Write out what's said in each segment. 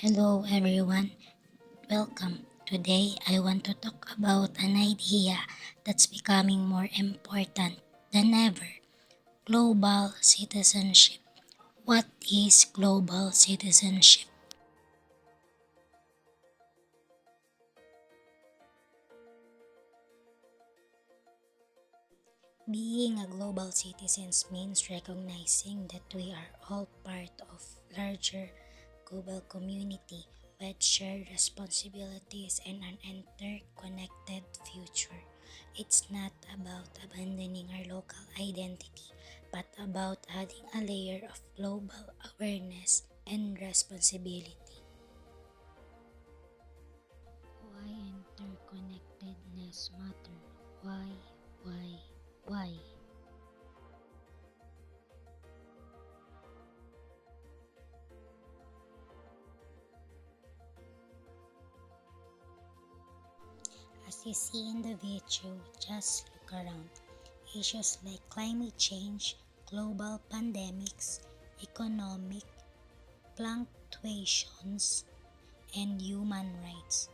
Hello everyone, welcome. Today I want to talk about an idea that's becoming more important than ever: global citizenship. What is global citizenship? Being a global citizen means recognizing that we are all part of larger global community with shared responsibilities and an interconnected future. It's not about abandoning our local identity, but about adding a layer of global awareness and responsibility. Why interconnectedness matter? Why, why, why? As you see in the video, just look around. Issues like climate change, global pandemics, economic fluctuations, and human rights.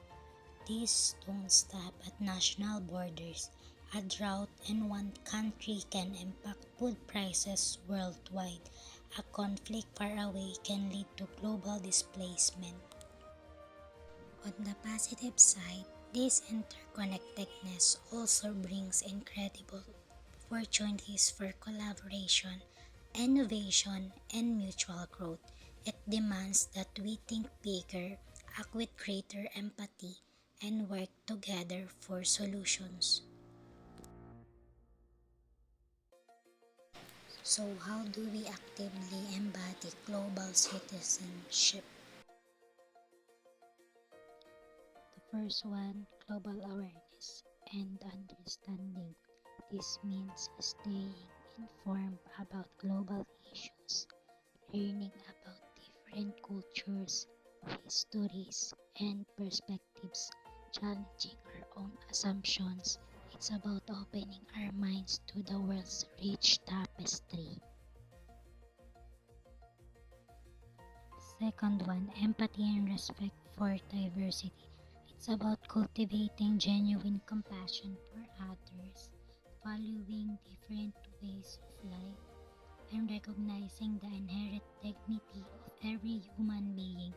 These don't stop at national borders. A drought in one country can impact food prices worldwide. A conflict far away can lead to global displacement. On the positive side, this interconnectedness also brings incredible opportunities for collaboration, innovation, and mutual growth. It demands that we think bigger, act with greater empathy, and work together for solutions. So, how do we actively embody global citizenship? The first one, global awareness and understanding. This means staying informed about global issues, learning about different cultures, histories, and perspectives, challenging our own assumptions. It's about opening our minds to the world's rich tapestry. Second one, empathy and respect for diversity. It's about cultivating genuine compassion for others, valuing different ways of life, and recognizing the inherent dignity of every human being,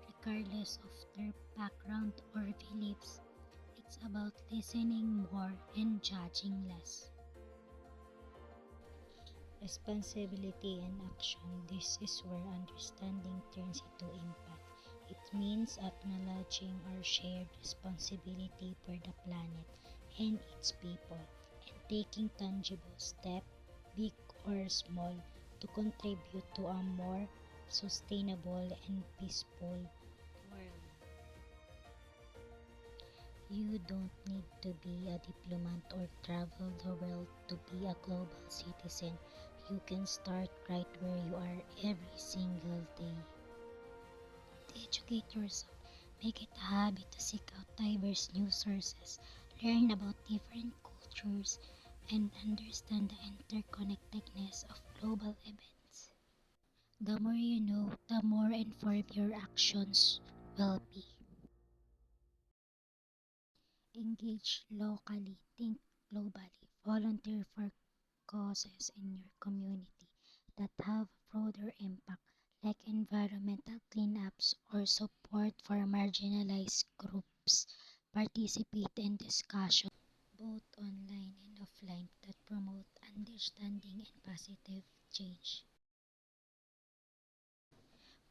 regardless of their background or beliefs. It's about listening more and judging less. Responsibility and action. This is where understanding turns into impact. It means acknowledging our shared responsibility for the planet and its people and taking tangible steps, big or small, to contribute to a more sustainable and peaceful world. You don't need to be a diplomat or travel the world to be a global citizen. You can start right where you are every single day. Educate yourself. Make it a habit to seek out diverse news sources, learn about different cultures, and understand the interconnectedness of global events. The more you know, the more informed your actions will be. Engage locally, think globally, volunteer for causes in your community that have broader impact, like environmental cleanups or support for marginalized groups. Participate in discussions, both online and offline, that promote understanding and positive change.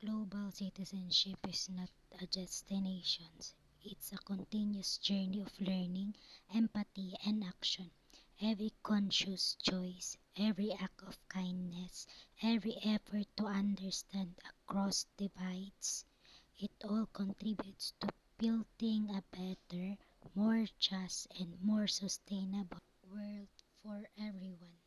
Global citizenship is not a destination, it's a continuous journey of learning, empathy, and action. Every conscious choice, every act of kindness, every effort to understand across divides, it all contributes to building a better, more just, and more sustainable world for everyone.